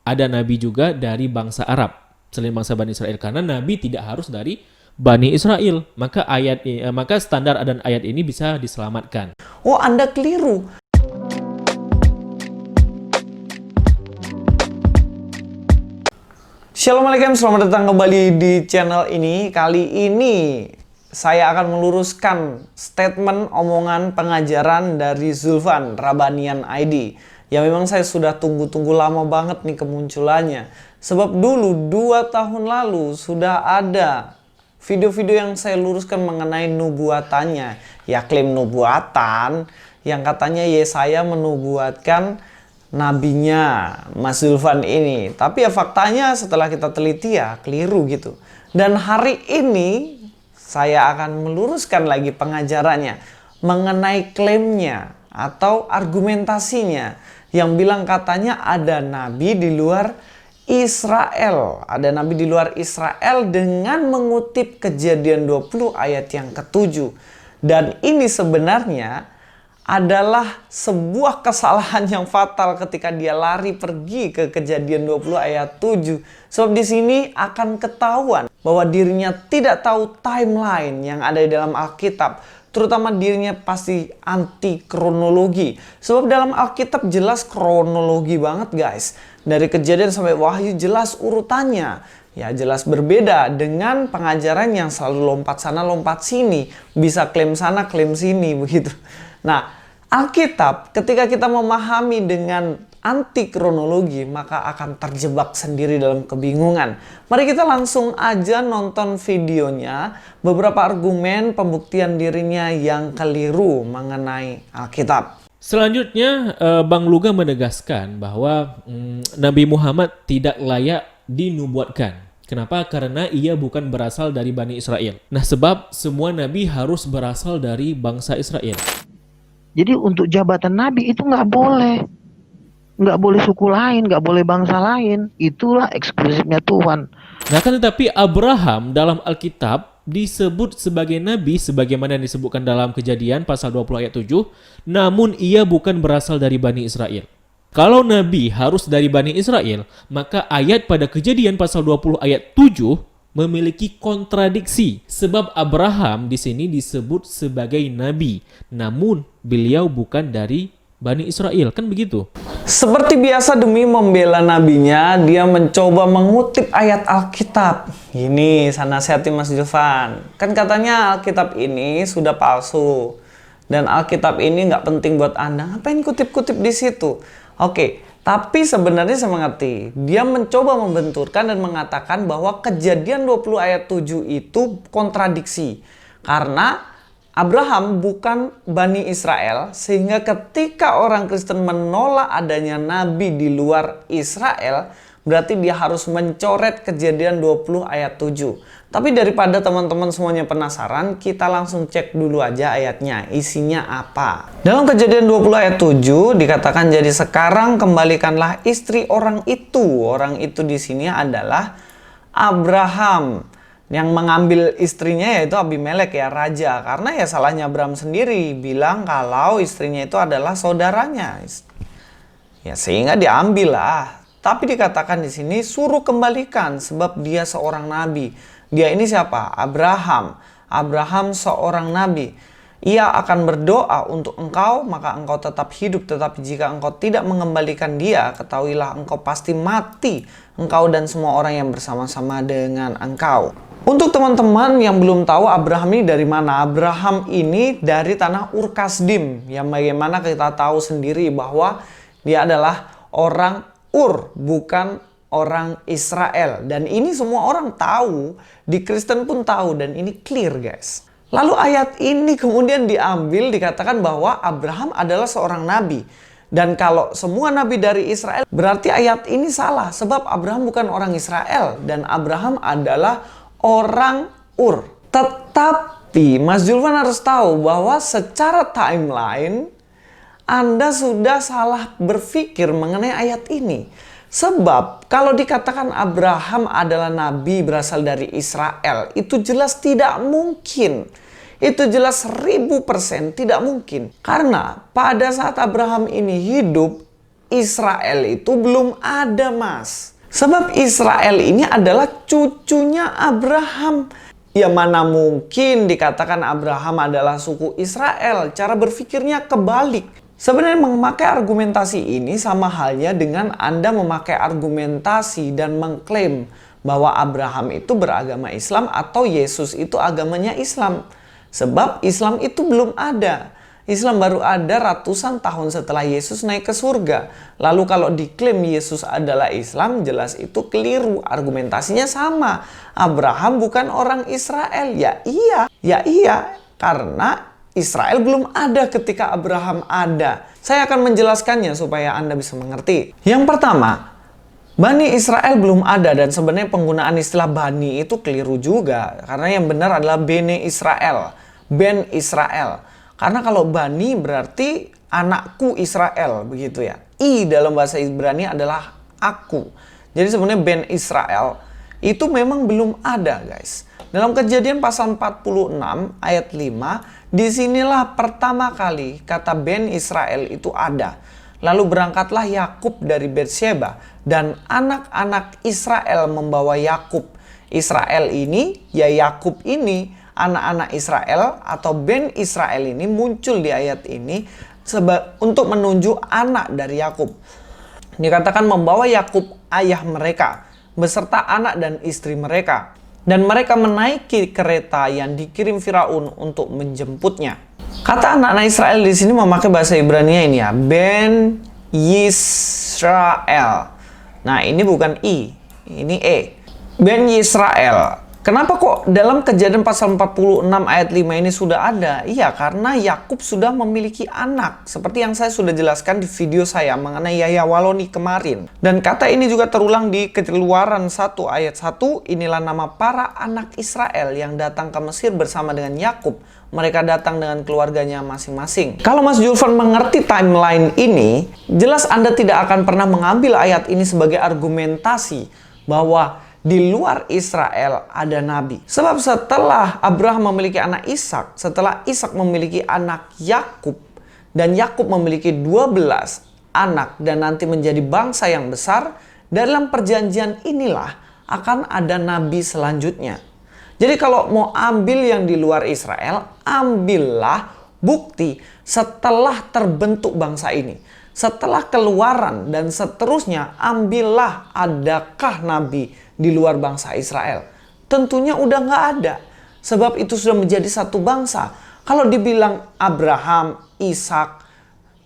ada nabi juga dari bangsa Arab selain bangsa Bani Israel, karena nabi tidak harus dari Bani Israel. Maka standar dan ayat ini bisa diselamatkan. Oh, Anda keliru. Assalamualaikum, selamat datang kembali di channel ini. Kali ini saya akan meluruskan statement omongan pengajaran dari Zulfan Rabanian ID yang memang saya sudah tunggu-tunggu lama banget nih kemunculannya. Sebab dulu 2 tahun lalu sudah ada video-video yang saya luruskan mengenai nubuatannya. Ya, klaim nubuatan yang katanya Yesaya menubuatkan nabinya Mas Zulfan ini. Tapi ya faktanya setelah kita teliti ya keliru gitu. Dan hari ini saya akan meluruskan lagi pengajarannya mengenai klaimnya atau argumentasinya yang bilang katanya ada nabi di luar Israel. Ada nabi di luar Israel dengan mengutip Kejadian 20 ayat yang ke-7. Dan ini sebenarnya adalah sebuah kesalahan yang fatal ketika dia lari pergi ke Kejadian 20 ayat 7. Sebab di sini akan ketahuan bahwa dirinya tidak tahu timeline yang ada di dalam Alkitab. Terutama dirinya pasti anti kronologi. Sebab dalam Alkitab jelas kronologi banget guys. Dari Kejadian sampai Wahyu jelas urutannya. Ya jelas berbeda dengan pengajaran yang selalu lompat sana lompat sini. Bisa klaim sana klaim sini begitu. Nah, Alkitab ketika kita memahami dengan anti kronologi maka akan terjebak sendiri dalam kebingungan. Mari kita langsung aja nonton videonya, beberapa argumen pembuktian dirinya yang keliru mengenai Alkitab. Selanjutnya, Bang Luga menegaskan bahwa Nabi Muhammad tidak layak dinubuatkan. Kenapa? Karena ia bukan berasal dari Bani Israel. Nah, sebab semua nabi harus berasal dari bangsa Israel. Jadi untuk jabatan nabi itu nggak boleh. Nggak boleh suku lain, nggak boleh bangsa lain. Itulah eksklusifnya Tuhan. Nah, kan tetapi Abraham dalam Alkitab disebut sebagai nabi sebagaimana yang disebutkan dalam Kejadian pasal 20 ayat 7, namun ia bukan berasal dari Bani Israel. Kalau nabi harus dari Bani Israel, maka ayat pada Kejadian pasal 20 ayat 7 memiliki kontradiksi. Sebab Abraham di sini disebut sebagai nabi, namun beliau bukan dari Bani Israel, kan begitu? Seperti biasa demi membela nabinya, dia mencoba mengutip ayat Alkitab. Ini saya nasihati Mas Zulfan. Kan katanya Alkitab ini sudah palsu. Dan Alkitab ini nggak penting buat Anda. Ngapain kutip-kutip di situ? Oke, tapi sebenarnya saya mengerti. Dia mencoba membenturkan dan mengatakan bahwa Kejadian 20 ayat 7 itu kontradiksi. Karena Abraham bukan Bani Israel, sehingga ketika orang Kristen menolak adanya nabi di luar Israel, berarti dia harus mencoret Kejadian 20 ayat 7. Tapi daripada teman-teman semuanya penasaran, kita langsung cek dulu aja ayatnya, isinya apa. Dalam Kejadian 20 ayat 7 dikatakan, jadi sekarang kembalikanlah istri orang itu. Orang itu di sini adalah Abraham. Yang mengambil istrinya yaitu Abimelek ya, raja. Karena ya salahnya Abraham sendiri bilang kalau istrinya itu adalah saudaranya. Ya sehingga diambil lah. Tapi dikatakan di sini suruh kembalikan sebab dia seorang nabi. Dia ini siapa? Abraham. Abraham seorang nabi. Ia akan berdoa untuk engkau, maka engkau tetap hidup. Tetapi jika engkau tidak mengembalikan dia, ketahuilah engkau pasti mati. Engkau dan semua orang yang bersama-sama dengan engkau. Untuk teman-teman yang belum tahu Abraham ini dari mana? Abraham ini dari tanah Ur Kasdim. Yang bagaimana kita tahu sendiri bahwa dia adalah orang Ur, bukan orang Israel. Dan ini semua orang tahu, di Kristen pun tahu, dan ini clear guys. Lalu ayat ini kemudian diambil, dikatakan bahwa Abraham adalah seorang nabi. Dan kalau semua nabi dari Israel, berarti ayat ini salah. Sebab Abraham bukan orang Israel, dan Abraham adalah orang Ur. Tetapi Mas Zulfan harus tahu bahwa secara timeline Anda sudah salah berpikir mengenai ayat ini. Sebab kalau dikatakan Abraham adalah nabi berasal dari Israel, itu jelas tidak mungkin. Itu jelas 1000% tidak mungkin. Karena pada saat Abraham ini hidup, Israel itu belum ada, Mas. Sebab Israel ini adalah cucunya Abraham. Ya mana mungkin dikatakan Abraham adalah suku Israel. Cara berpikirnya kebalik. Sebenarnya memakai argumentasi ini sama halnya dengan Anda memakai argumentasi dan mengklaim bahwa Abraham itu beragama Islam atau Yesus itu agamanya Islam. Sebab Islam itu belum ada. Islam baru ada ratusan tahun setelah Yesus naik ke surga. Lalu kalau diklaim Yesus adalah Islam, jelas itu keliru. Argumentasinya sama. Abraham bukan orang Israel. Ya iya. Karena Israel belum ada ketika Abraham ada. Saya akan menjelaskannya supaya Anda bisa mengerti. Yang pertama, Bani Israel belum ada, dan sebenarnya penggunaan istilah Bani itu keliru juga. Karena yang benar adalah Bene Israel. Ben Israel. Karena kalau Bani berarti anakku Israel, begitu ya. I dalam bahasa Ibrani adalah aku. Jadi sebenarnya Ben Israel itu memang belum ada, guys. Dalam Kejadian pasal 46 ayat 5, disinilah pertama kali kata Ben Israel itu ada. Lalu berangkatlah Yakub dari Beersheba, dan anak-anak Israel membawa Yakub. Israel ini, ya Yakub ini, anak-anak Israel atau Ben Israel ini muncul di ayat ini untuk menunjuk anak dari Yakub. Dikatakan membawa Yakub ayah mereka beserta anak dan istri mereka, dan mereka menaiki kereta yang dikirim Firaun untuk menjemputnya. Kata anak-anak Israel di sini memakai bahasa Ibrani ini ya, Ben Yisrael. Nah, ini bukan I, ini E. Ben Yisrael. Kenapa kok dalam Kejadian pasal 46 ayat 5 ini sudah ada? Iya, karena Yakub sudah memiliki anak. Seperti yang saya sudah jelaskan di video saya mengenai Yahya Waloni kemarin. Dan kata ini juga terulang di Keluaran 1 ayat 1. Inilah nama para anak Israel yang datang ke Mesir bersama dengan Yakub. Mereka datang dengan keluarganya masing-masing. Kalau Mas Julvan mengerti timeline ini, jelas Anda tidak akan pernah mengambil ayat ini sebagai argumentasi bahwa di luar Israel ada nabi. Sebab setelah Abraham memiliki anak Ishak, setelah Ishak memiliki anak Yakub, dan Yakub memiliki 12 anak dan nanti menjadi bangsa yang besar, dalam perjanjian inilah akan ada nabi selanjutnya. Jadi kalau mau ambil yang di luar Israel, ambillah bukti setelah terbentuk bangsa ini. Setelah Keluaran dan seterusnya, ambillah adakah nabi di luar bangsa Israel. Tentunya udah nggak ada. Sebab itu sudah menjadi satu bangsa. Kalau dibilang Abraham, Ishak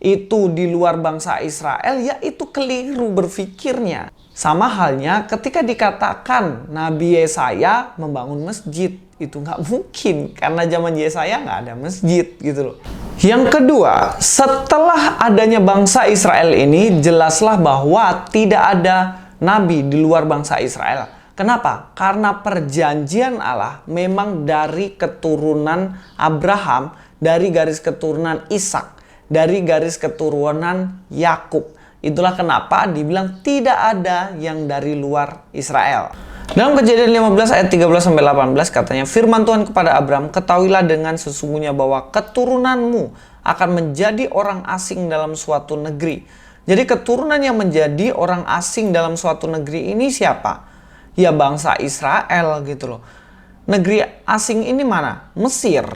itu di luar bangsa Israel, ya itu keliru berpikirnya. Sama halnya ketika dikatakan Nabi Yesaya membangun masjid. Itu nggak mungkin, karena zaman Yesaya nggak ada masjid gitu loh. Yang kedua, setelah adanya bangsa Israel ini, jelaslah bahwa tidak ada nabi di luar bangsa Israel. Kenapa? Karena perjanjian Allah memang dari keturunan Abraham, dari garis keturunan Ishak, dari garis keturunan Yakub. Itulah kenapa dibilang tidak ada yang dari luar Israel. Dalam Kejadian 15 ayat 13-18 katanya, firman Tuhan kepada Abraham, ketahuilah dengan sesungguhnya bahwa keturunanmu akan menjadi orang asing dalam suatu negeri. Jadi keturunan yang menjadi orang asing dalam suatu negeri ini siapa? Ya bangsa Israel gitu loh. Negeri asing ini mana? Mesir.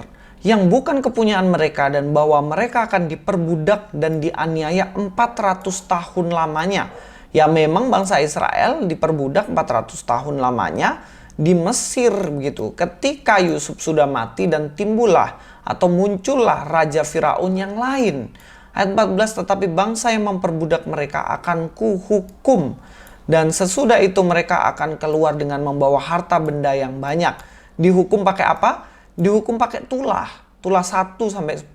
Yang bukan kepunyaan mereka, dan bahwa mereka akan diperbudak dan dianiaya 400 tahun lamanya. Ya memang bangsa Israel diperbudak 400 tahun lamanya di Mesir begitu. Ketika Yusuf sudah mati dan timbullah atau muncullah Raja Firaun yang lain. Ayat 14, tetapi bangsa yang memperbudak mereka akan kuhukum. Dan sesudah itu mereka akan keluar dengan membawa harta benda yang banyak. Dihukum pakai apa? Dihukum pakai tulah 1 sampai 10.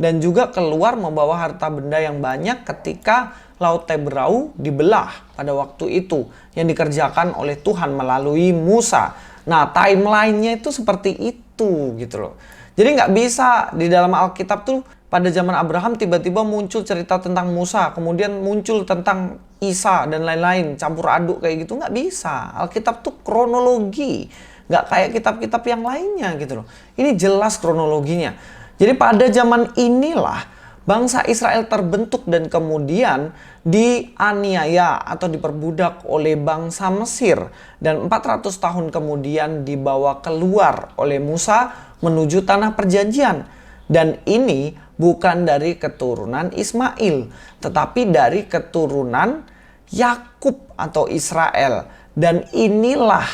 Dan juga keluar membawa harta benda yang banyak ketika Laut Teberau dibelah pada waktu itu, yang dikerjakan oleh Tuhan melalui Musa. Nah, timelinenya itu seperti itu gitu loh. Jadi nggak bisa di dalam Alkitab tuh pada zaman Abraham tiba-tiba muncul cerita tentang Musa, kemudian muncul tentang Isa dan lain-lain, campur aduk kayak gitu, nggak bisa. Alkitab tuh kronologi, nggak kayak kitab-kitab yang lainnya gitu loh. Ini jelas kronologinya. Jadi pada zaman inilah bangsa Israel terbentuk dan kemudian dianiaya atau diperbudak oleh bangsa Mesir. Dan 400 tahun kemudian dibawa keluar oleh Musa menuju tanah perjanjian. Dan ini bukan dari keturunan Ismail, tetapi dari keturunan Yakub atau Israel. Dan inilah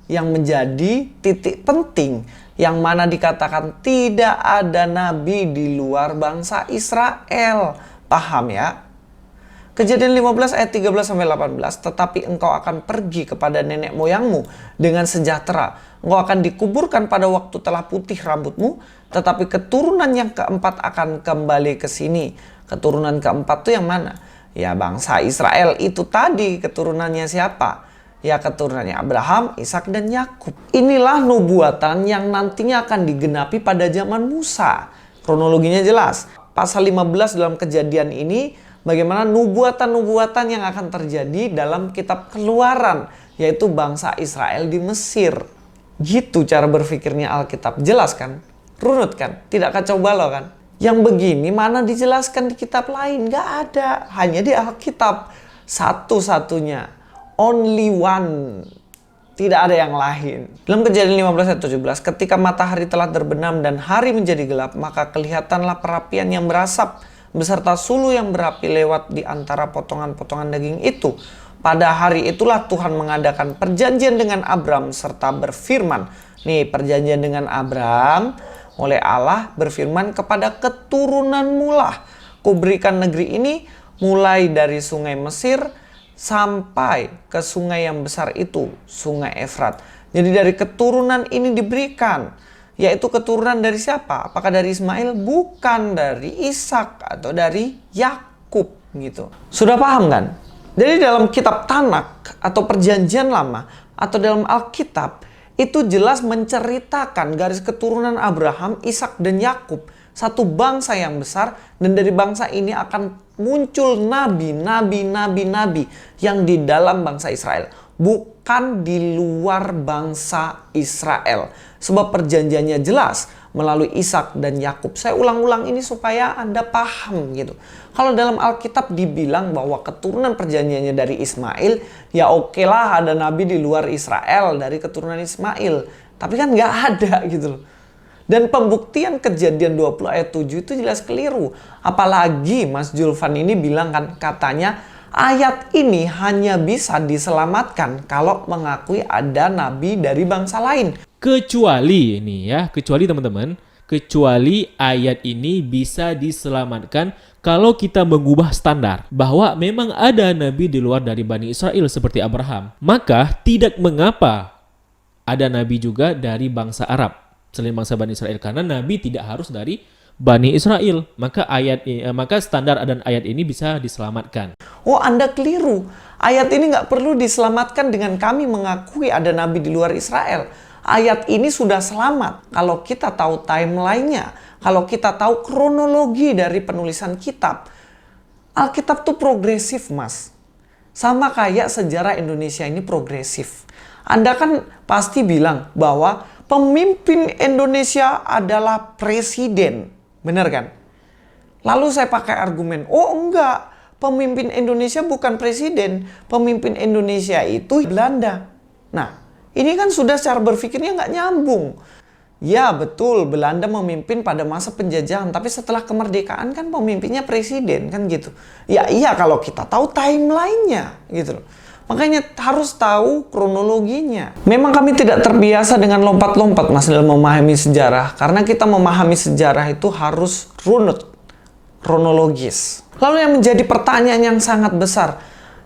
yang menjadi titik penting yang mana dikatakan tidak ada nabi di luar bangsa Israel. Paham ya? Kejadian 15 ayat 13-18, tetapi engkau akan pergi kepada nenek moyangmu dengan sejahtera. Engkau akan dikuburkan pada waktu telah putih rambutmu, tetapi keturunan yang keempat akan kembali ke sini. Keturunan keempat itu yang mana? Ya, bangsa Israel itu tadi. Keturunannya siapa? Ya, keturunannya Abraham, Ishak, dan Yakub. Inilah nubuatan yang nantinya akan digenapi pada zaman Musa. Kronologinya jelas. Pasal 15 dalam Kejadian ini bagaimana nubuatan-nubuatan yang akan terjadi dalam kitab Keluaran, yaitu bangsa Israel di Mesir. Gitu cara berpikirnya Alkitab. Jelas kan? Runut kan? Tidak kacau balau kan? Yang begini mana dijelaskan di kitab lain? Gak ada. Hanya di Alkitab. Satu-satunya. Only one. Tidak ada yang lain. Dalam Kejadian 15 ayat 17, ketika matahari telah terbenam dan hari menjadi gelap, maka kelihatanlah perapian yang berasap beserta sulu yang berapi lewat di antara potongan-potongan daging itu. Pada hari itulah Tuhan mengadakan perjanjian dengan Abram serta berfirman. Nih, perjanjian dengan Abram oleh Allah berfirman, kepada keturunanmu lah kuberikan negeri ini, mulai dari sungai Mesir sampai ke sungai yang besar itu, sungai Efrat. Jadi dari keturunan ini diberikan, yaitu keturunan dari siapa? Apakah dari Ismail? Bukan, dari Ishak atau dari Yakub gitu. Sudah paham kan? Jadi dalam kitab Tanak atau Perjanjian Lama atau dalam Alkitab itu jelas menceritakan garis keturunan Abraham, Ishak, dan Yakub, satu bangsa yang besar, dan dari bangsa ini akan muncul nabi yang di dalam bangsa Israel, bukan di luar bangsa Israel. Sebab perjanjiannya jelas melalui Ishak dan Yakub. Saya ulang-ulang ini supaya Anda paham gitu. Kalau dalam Alkitab dibilang bahwa keturunan perjanjiannya dari Ismail, ya oke lah ada nabi di luar Israel dari keturunan Ismail. Tapi kan nggak ada gitu loh. Dan pembuktian Kejadian 20 ayat 7 itu jelas keliru. Apalagi Mas Julvan ini bilang kan, katanya ayat ini hanya bisa diselamatkan kalau mengakui ada nabi dari bangsa lain. Kecuali ini ya, kecuali teman-teman, kecuali ayat ini bisa diselamatkan kalau kita mengubah standar bahwa memang ada nabi di luar dari Bani Israel seperti Abraham. Maka tidak mengapa ada nabi juga dari bangsa Arab selain bangsa Bani Israel, karena nabi tidak harus dari Bani Israel. Maka standar dan ayat ini bisa diselamatkan. Oh, Anda keliru. Ayat ini nggak perlu diselamatkan dengan kami mengakui ada nabi di luar Israel. Ayat ini sudah selamat kalau kita tahu timeline-nya, kalau kita tahu kronologi dari penulisan kitab. Alkitab tuh progresif, Mas. Sama kayak sejarah Indonesia ini progresif. Anda kan pasti bilang bahwa pemimpin Indonesia adalah presiden. Benar kan? Lalu saya pakai argumen, oh enggak, pemimpin Indonesia bukan presiden. Pemimpin Indonesia itu Belanda. Nah, ini kan sudah secara berpikirnya nggak nyambung. Ya betul, Belanda memimpin pada masa penjajahan, tapi setelah kemerdekaan kan pemimpinnya presiden kan gitu. Ya iya kalau kita tahu timelinenya gitu loh. Makanya harus tahu kronologinya. Memang kami tidak terbiasa dengan lompat-lompat Mas dalam memahami sejarah. Karena kita memahami sejarah itu harus runut, kronologis. Lalu yang menjadi pertanyaan yang sangat besar,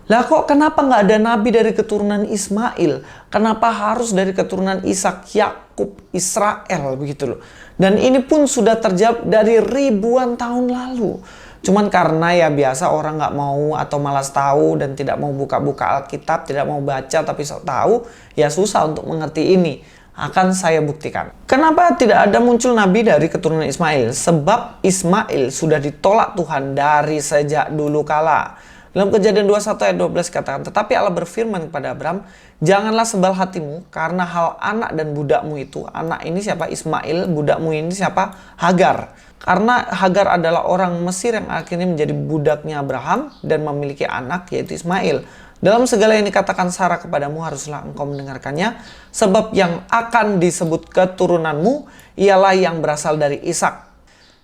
lah kok kenapa nggak ada nabi dari keturunan Ismail? Kenapa harus dari keturunan Ishak, Yakub, Israel begitu loh? Dan ini pun sudah terjawab dari ribuan tahun lalu. Cuman karena ya biasa orang nggak mau atau malas tahu dan tidak mau buka-buka Alkitab, tidak mau baca tapi sok tahu, ya susah untuk mengerti ini. Akan saya buktikan. Kenapa tidak ada muncul nabi dari keturunan Ismail? Sebab Ismail sudah ditolak Tuhan dari sejak dulu kala. Dalam Kejadian 21 ayat 12 katakan, tetapi Allah berfirman kepada Abram, janganlah sebal hatimu karena hal anak dan budakmu itu. Anak ini siapa? Ismail. Budakmu ini siapa? Hagar. Karena Hagar adalah orang Mesir yang akhirnya menjadi budaknya Abraham dan memiliki anak yaitu Ismail. Dalam segala yang dikatakan Sarah kepadamu haruslah engkau mendengarkannya, sebab yang akan disebut keturunanmu ialah yang berasal dari Ishak.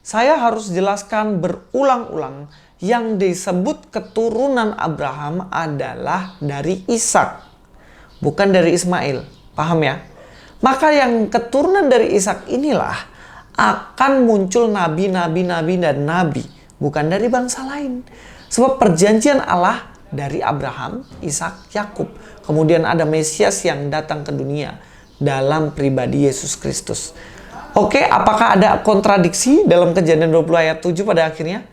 Saya harus jelaskan berulang-ulang, yang disebut keturunan Abraham adalah dari Ishak, bukan dari Ismail. Paham ya? Maka yang keturunan dari Ishak inilah akan muncul nabi-nabi dan nabi, bukan dari bangsa lain. Sebab perjanjian Allah dari Abraham, Ishak, Yakub. Kemudian ada Mesias yang datang ke dunia dalam pribadi Yesus Kristus. Oke, apakah ada kontradiksi dalam Kejadian 20 ayat 7 pada akhirnya?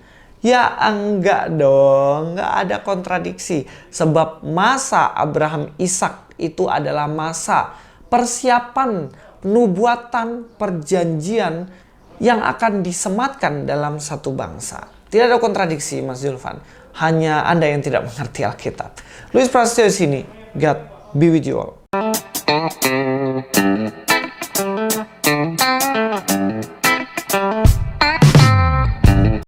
Ya enggak dong, enggak ada kontradiksi. Sebab masa Abraham Ishak itu adalah masa persiapan nubuatan perjanjian yang akan disematkan dalam satu bangsa. Tidak ada kontradiksi, Mas Julvan. Hanya Anda yang tidak mengerti Alkitab. Luis Prasetyo di sini. God be with you all.